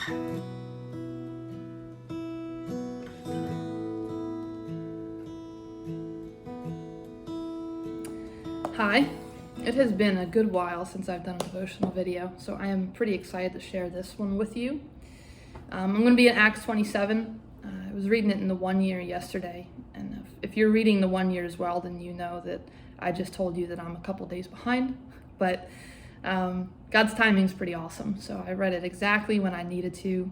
Hi, it has been a good while since I've done a devotional video, so I am pretty excited to share this one with you. I'm going to be in Acts 27. I was reading it in the 1 year yesterday, and if you're reading the 1 year as well, then you know that I just told you that I'm a couple days behind, but God's timing is pretty awesome, so I read it exactly when I needed to.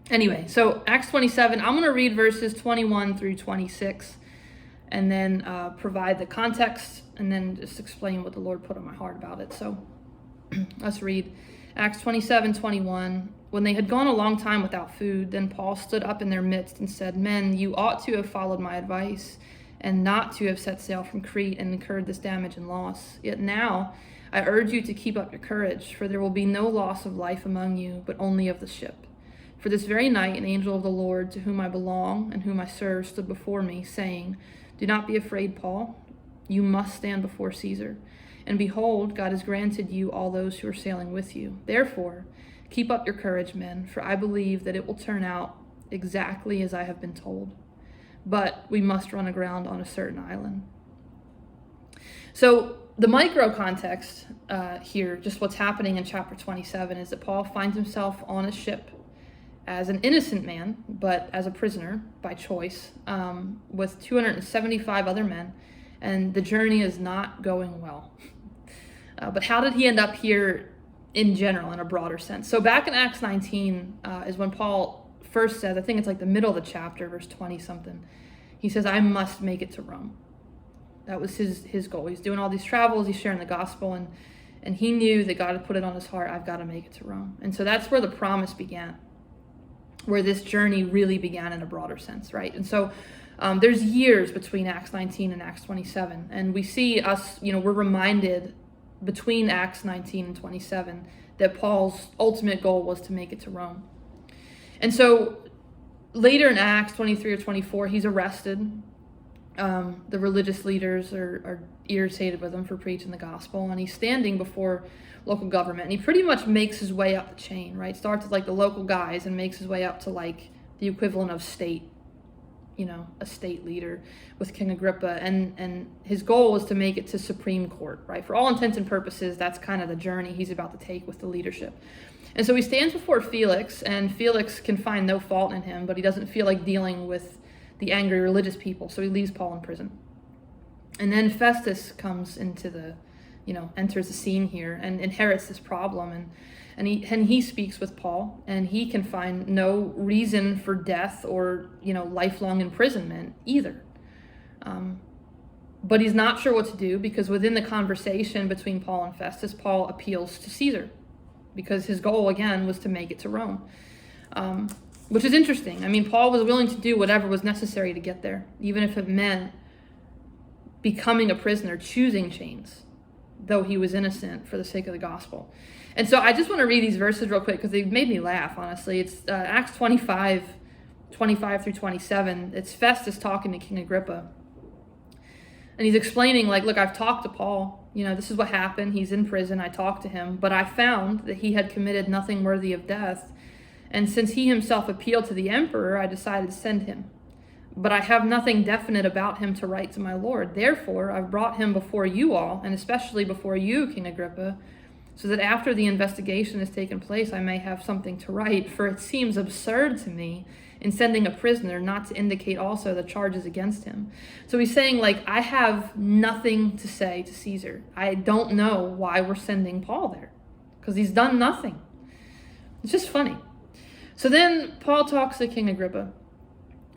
Anyway, so Acts 27, I'm going to read verses 21 through 26. And then provide the context, and then just explain what the Lord put on my heart about it. So let's read Acts 27:21. When they had gone a long time without food, then Paul stood up in their midst and said, "Men, you ought to have followed my advice and not to have set sail from Crete and incurred this damage and loss. Yet now I urge you to keep up your courage, for there will be no loss of life among you, but only of the ship. For this very night an angel of the Lord, to whom I belong and whom I serve, stood before me, saying, 'Do not be afraid, Paul. You must stand before Caesar. And behold, God has granted you all those who are sailing with you. Therefore, keep up your courage, men, for I believe that it will turn out exactly as I have been told. But we must run aground on a certain island.'" So the micro context here, just what's happening in chapter 27, is that Paul finds himself on a ship as an innocent man, but as a prisoner by choice, with 275 other men, and the journey is not going well. But how did he end up here in general, in a broader sense? So back in Acts 19 is when Paul first says, I think it's like the middle of the chapter, verse 20 something, he says, "I must make it to Rome." That was his goal. He's doing all these travels, he's sharing the gospel, and he knew that God had put it on his heart, I've got to make it to Rome. And so that's where the promise began, where this journey really began in a broader sense, right? And so there's years between Acts 19 and Acts 27, and we see us, we're reminded between Acts 19 and 27 that Paul's ultimate goal was to make it to Rome. And so later in Acts 23 or 24, he's arrested. The religious leaders are irritated with him for preaching the gospel, and he's standing before local government, and he pretty much makes his way up the chain, right? Starts with like the local guys and makes his way up to like the equivalent of state, a state leader with King Agrippa, and his goal was to make it to Supreme Court, right? For all intents and purposes, that's kind of the journey he's about to take with the leadership. And so he stands before Felix, and Felix can find no fault in him, but he doesn't feel like dealing with the angry religious people, so he leaves Paul in prison. And then Festus comes into enters the scene here and inherits this problem, and he speaks with Paul, and he can find no reason for death or lifelong imprisonment either. But he's not sure what to do, because within the conversation between Paul and Festus, Paul appeals to Caesar, because his goal again was to make it to Rome. Which is interesting. I mean, Paul was willing to do whatever was necessary to get there, even if it meant becoming a prisoner, choosing chains, though he was innocent, for the sake of the gospel. And so I just want to read these verses real quick because they've made me laugh, honestly. It's Acts 25 through 27. It's Festus talking to King Agrippa. And he's explaining, like, look, I've talked to Paul. This is what happened. He's in prison. I talked to him. But I found that he had committed nothing worthy of death. And since he himself appealed to the emperor, I decided to send him. But I have nothing definite about him to write to my lord. Therefore, I've brought him before you all, and especially before you, King Agrippa, so that after the investigation has taken place, I may have something to write. For it seems absurd to me in sending a prisoner not to indicate also the charges against him. So he's saying, like, I have nothing to say to Caesar. I don't know why we're sending Paul there, because he's done nothing. It's just funny. So then Paul talks to King Agrippa,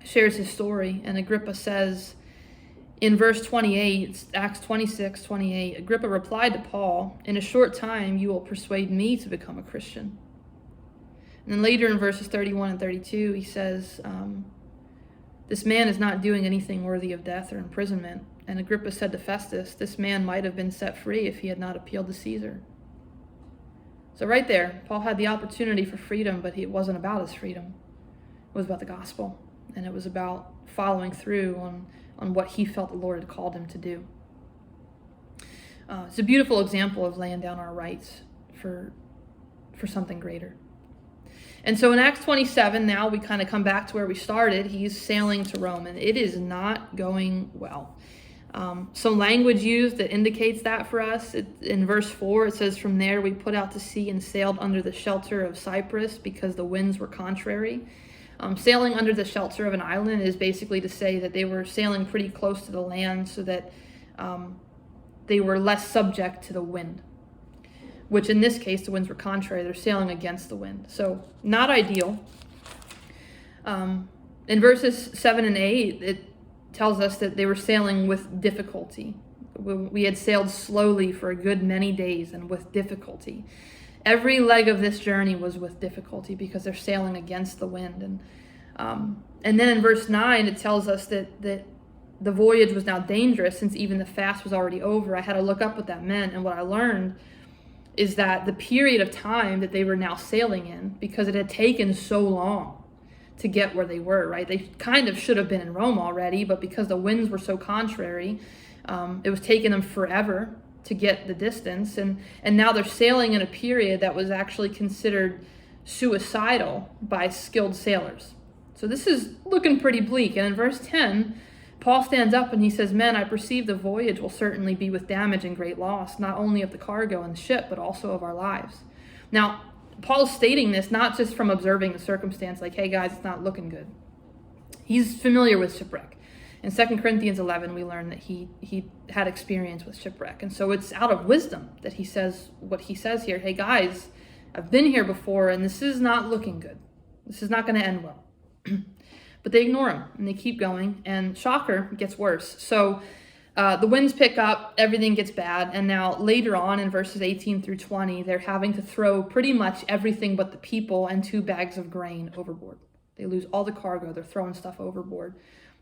shares his story, and Agrippa says in verse 28, it's Acts 26:28, Agrippa replied to Paul, "In a short time you will persuade me to become a Christian." And then later in verses 31 and 32, he says, "This man is not doing anything worthy of death or imprisonment." And Agrippa said to Festus, "This man might have been set free if he had not appealed to Caesar." So right there, Paul had the opportunity for freedom, but it wasn't about his freedom. It was about the gospel, and it was about following through on what he felt the Lord had called him to do. It's a beautiful example of laying down our rights for something greater. And so in Acts 27, now we kind of come back to where we started. He's sailing to Rome, and it is not going well. Some language used that indicates that for us. In verse 4, it says, "From there we put out to sea and sailed under the shelter of Cyprus because the winds were contrary." Sailing under the shelter of an island is basically to say that they were sailing pretty close to the land so that they were less subject to the wind, which in this case, the winds were contrary. They're sailing against the wind. So not ideal. In verses 7 and 8, it tells us that they were sailing with difficulty. We had sailed slowly for a good many days and with difficulty. Every leg of this journey was with difficulty because they're sailing against the wind. And then in verse 9, it tells us that the voyage was now dangerous since even the fast was already over. I had to look up what that meant, and what I learned is that the period of time that they were now sailing in, because it had taken so long to get where they were, right? They kind of should have been in Rome already, but because the winds were so contrary, it was taking them forever to get the distance. And now they're sailing in a period that was actually considered suicidal by skilled sailors. So this is looking pretty bleak. And in verse 10, Paul stands up and he says, "Men, I perceive the voyage will certainly be with damage and great loss, not only of the cargo and the ship, but also of our lives." Now, Paul's stating this not just from observing the circumstance, like, hey guys, it's not looking good. He's familiar with shipwreck. In 2 Corinthians 11, we learn that he had experience with shipwreck. And so it's out of wisdom that he says what he says here. Hey guys, I've been here before and this is not looking good. This is not going to end well. But they ignore him and they keep going, and shocker, it gets worse. So the winds pick up, everything gets bad, and now later on in verses 18 through 20, they're having to throw pretty much everything but the people and 2 bags of grain overboard. They lose all the cargo, they're throwing stuff overboard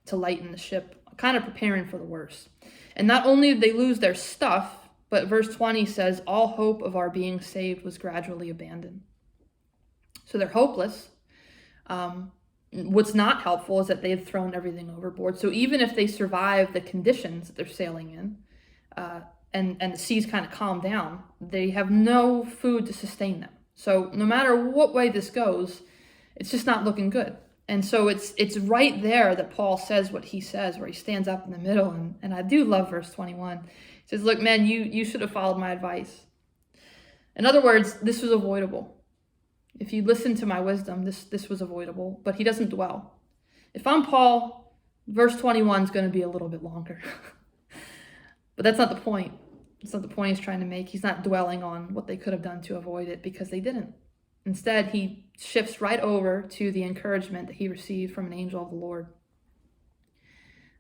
to lighten the ship, kind of preparing for the worst. And not only did they lose their stuff, but verse 20 says, all hope of our being saved was gradually abandoned. So they're hopeless. What's not helpful is that they had thrown everything overboard. So even if they survive the conditions that they're sailing in, and the seas kind of calm down, they have no food to sustain them. So no matter what way this goes, it's just not looking good. And so it's right there that Paul says what he says, where he stands up in the middle. And I do love verse 21. He says, look, men, you should have followed my advice. In other words, this was avoidable. If you listen to my wisdom, this was avoidable, but he doesn't dwell. If I'm Paul, verse 21 is going to be a little bit longer. But that's not the point. It's not the point he's trying to make. He's not dwelling on what they could have done to avoid it, because they didn't. Instead, he shifts right over to the encouragement that he received from an angel of the Lord.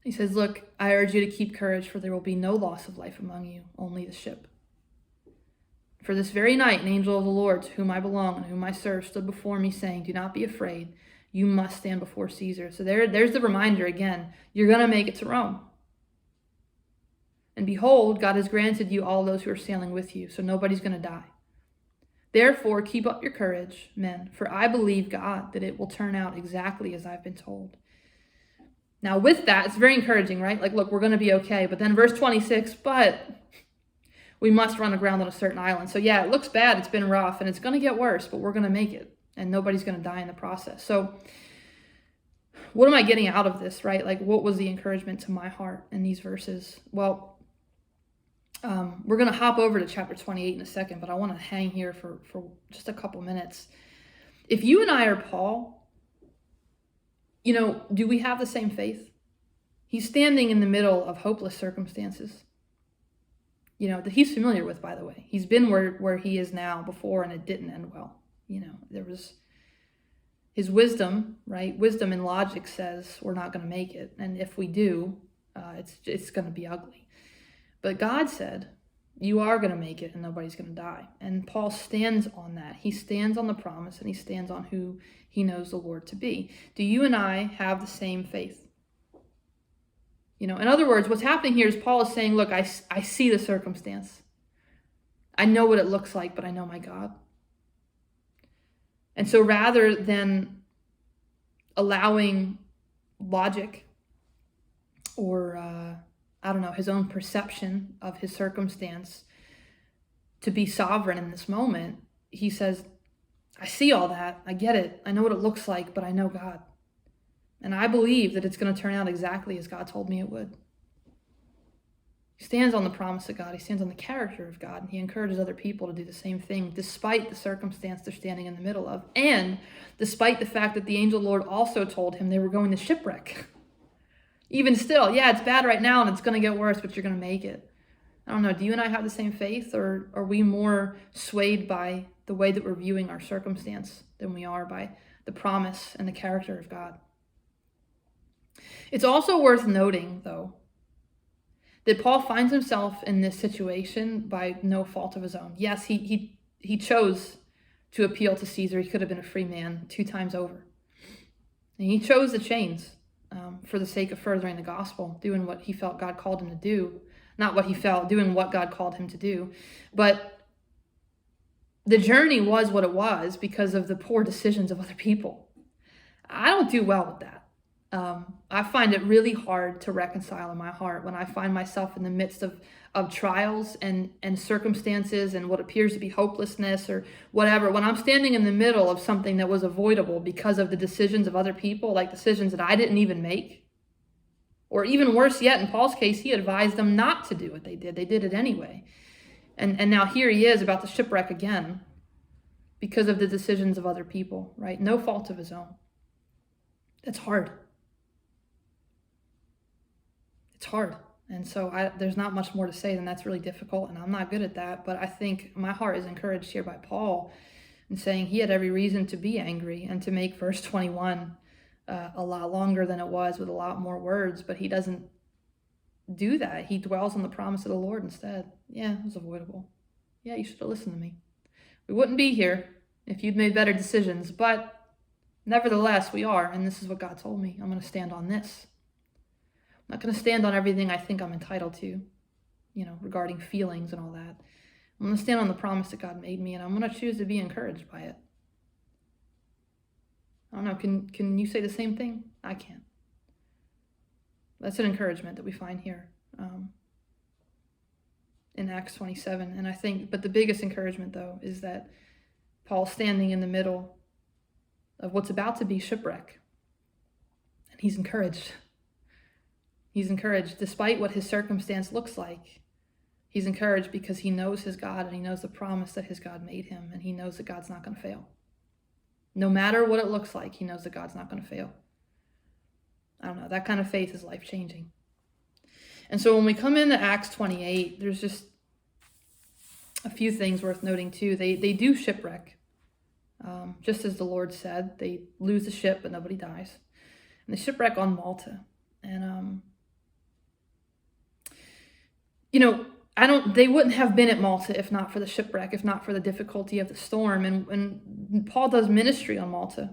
He says, look, I urge you to keep courage, for there will be no loss of life among you, only the ship. For this very night, an angel of the Lord, to whom I belong and whom I serve, stood before me, saying, do not be afraid. You must stand before Caesar. So there's the reminder again. You're going to make it to Rome. And behold, God has granted you all those who are sailing with you, so nobody's going to die. Therefore, keep up your courage, men, for I believe God that it will turn out exactly as I've been told. Now with that, it's very encouraging, right? Like, look, we're going to be okay. But then verse 26, but we must run aground on a certain island. So yeah, it looks bad. It's been rough and it's going to get worse, but we're going to make it. And nobody's going to die in the process. So what am I getting out of this, right? Like, what was the encouragement to my heart in these verses? Well, we're going to hop over to chapter 28 in a second, but I want to hang here for just a couple minutes. If you and I are Paul, do we have the same faith? He's standing in the middle of hopeless circumstances, that he's familiar with, by the way. He's been where he is now before, and it didn't end well. There was his wisdom, right? Wisdom and logic says we're not going to make it. And if we do, it's going to be ugly. But God said, you are going to make it and nobody's going to die. And Paul stands on that. He stands on the promise, and he stands on who he knows the Lord to be. Do you and I have the same faith? In other words, what's happening here is Paul is saying, look, I see the circumstance. I know what it looks like, but I know my God. And so rather than allowing logic or, his own perception of his circumstance to be sovereign in this moment, he says, I see all that. I get it. I know what it looks like, but I know God. And I believe that it's going to turn out exactly as God told me it would. He stands on the promise of God. He stands on the character of God. And he encourages other people to do the same thing, despite the circumstance they're standing in the middle of. And despite the fact that the angel Lord also told him they were going to shipwreck. Even still, yeah, it's bad right now and it's going to get worse, but you're going to make it. I don't know, do you and I have the same faith, or are we more swayed by the way that we're viewing our circumstance than we are by the promise and the character of God? It's also worth noting, though, that Paul finds himself in this situation by no fault of his own. Yes, he chose to appeal to Caesar. He could have been a free man 2 times over. And he chose the chains for the sake of furthering the gospel, doing what he felt God called him to do. Not what he felt, doing what God called him to do. But the journey was what it was because of the poor decisions of other people. I don't do well with that. I find it really hard to reconcile in my heart when I find myself in the midst of trials and circumstances and what appears to be hopelessness or whatever. When I'm standing in the middle of something that was avoidable because of the decisions of other people, like decisions that I didn't even make. Or even worse yet, in Paul's case, he advised them not to do what they did. They did it anyway. And now here he is about to shipwreck again because of the decisions of other people, right? No fault of his own. That's hard. It's hard. And so there's not much more to say than that's really difficult, and I'm not good at that. But I think my heart is encouraged here by Paul in saying he had every reason to be angry and to make verse 21 a lot longer than it was with a lot more words, but he doesn't do that. He dwells on the promise of the Lord instead. Yeah, it was avoidable. Yeah, you should have listened to me. We wouldn't be here if you'd made better decisions, but nevertheless, we are, and this is what God told me. I'm going to stand on this. I'm not going to stand on everything I think I'm entitled to, regarding feelings and all that. I'm going to stand on the promise that God made me, and I'm going to choose to be encouraged by it. I don't know, can you say the same thing? I can't. That's an encouragement that we find here in Acts 27. And I think, but the biggest encouragement, though, is that Paul's standing in the middle of what's about to be shipwreck. And he's encouraged. He's encouraged despite what his circumstance looks like. He's encouraged because he knows his God and he knows the promise that his God made him, and he knows that God's not going to fail. No matter what it looks like, he knows that God's not going to fail. I don't know, that kind of faith is life-changing. And so when we come into Acts 28, there's just a few things worth noting too. They do shipwreck, just as the Lord said. They lose the ship, but nobody dies. And they shipwreck on Malta. And, they wouldn't have been at Malta if not for the shipwreck, if not for the difficulty of the storm. And Paul does ministry on Malta.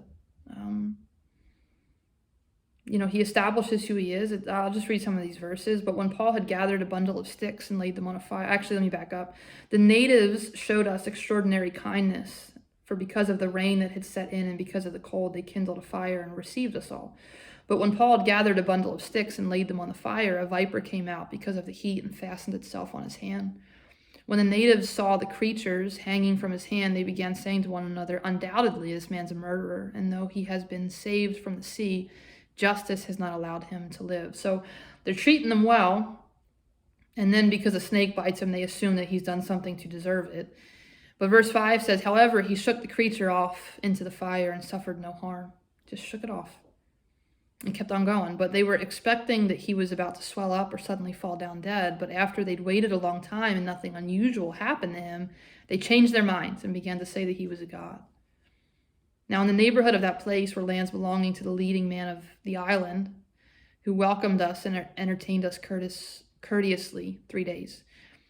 He establishes who he is. I'll just read some of these verses. But when Paul had gathered a bundle of sticks and laid them on a fire, actually, let me back up. The natives showed us extraordinary kindness, for because of the rain that had set in and because of the cold, they kindled a fire and received us all. But when Paul had gathered a bundle of sticks and laid them on the fire, a viper came out because of the heat and fastened itself on his hand. When the natives saw the creatures hanging from his hand, they began saying to one another, "Undoubtedly, this man's a murderer, and though he has been saved from the sea, justice has not allowed him to live." So they're treating them well, and then because a snake bites him, they assume that he's done something to deserve it. But verse 5 says, "However, he shook the creature off into the fire and suffered no harm." Just shook it off and kept on going. But they were expecting that he was about to swell up or suddenly fall down dead. But after they'd waited a long time and nothing unusual happened to him, they changed their minds and began to say that he was a god. Now in the neighborhood of that place were lands belonging to the leading man of the island, who welcomed us and entertained us courteously 3 days.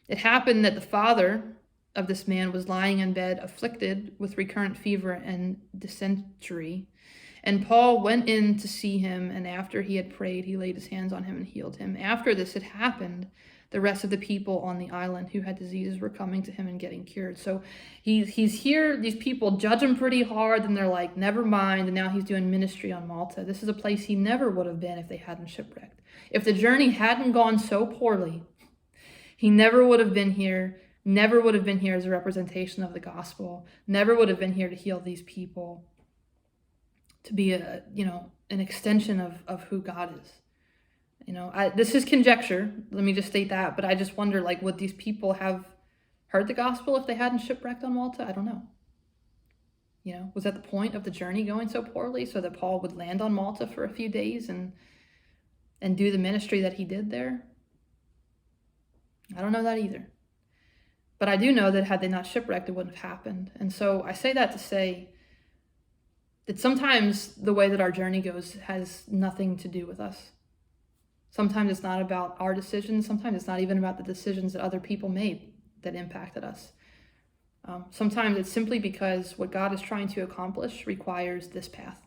It happened that the father of this man was lying in bed, afflicted with recurrent fever and dysentery. And Paul went in to see him, and after he had prayed, he laid his hands on him and healed him. After this had happened, the rest of the people on the island who had diseases were coming to him and getting cured. So he's here, these people judge him pretty hard, and they're like, never mind, and now he's doing ministry on Malta. This is a place he never would have been if they hadn't shipwrecked. If the journey hadn't gone so poorly, he never would have been here. never would have been here as a representation of the gospel, never would have been here to heal these people, to be an extension of who God is. This is conjecture. Let me just state that. But I just wonder, would these people have heard the gospel if they hadn't shipwrecked on Malta? I don't know. Was that the point of the journey going so poorly, so that Paul would land on Malta for a few days and do the ministry that he did there? I don't know that either. But I do know that had they not shipwrecked, it wouldn't have happened. And so I say that to say that sometimes the way that our journey goes has nothing to do with us. Sometimes it's not about our decisions. Sometimes it's not even about the decisions that other people made that impacted us. Sometimes it's simply because what God is trying to accomplish requires this path.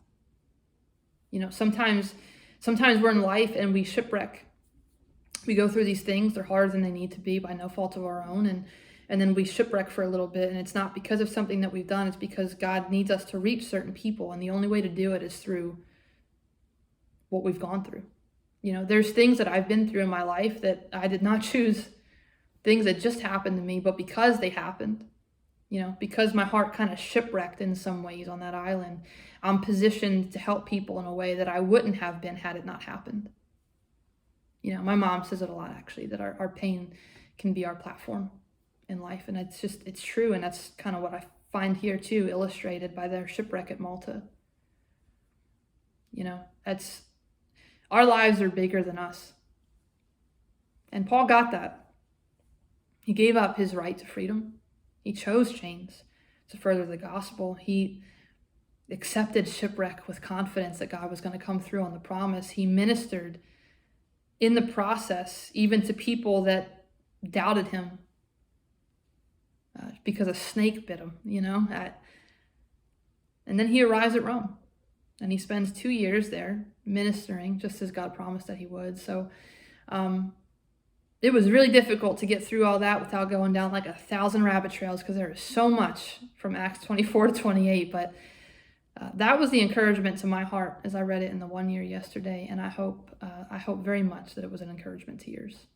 Sometimes we're in life and we shipwreck. We go through these things. They're harder than they need to be by no fault of our own. And then we shipwreck for a little bit. And it's not because of something that we've done. It's because God needs us to reach certain people. And the only way to do it is through what we've gone through. There's things that I've been through in my life that I did not choose, things that just happened to me, but because they happened, because my heart kind of shipwrecked in some ways on that island, I'm positioned to help people in a way that I wouldn't have been had it not happened. My mom says it a lot, actually, that our pain can be our platform in life. And it's true. And that's kind of what I find here too, illustrated by their shipwreck at Malta. Our lives are bigger than us. And Paul got that. He gave up his right to freedom. He chose chains to further the gospel. He accepted shipwreck with confidence that God was going to come through on the promise. He ministered in the process, even to people that doubted him because a snake bit him, And then he arrives at Rome. And he spends 2 years there ministering, just as God promised that he would. So it was really difficult to get through all that without going down 1,000 rabbit trails, because there is so much from Acts 24 to 28. But that was the encouragement to my heart as I read it in the 1 year yesterday. And I hope very much that it was an encouragement to yours.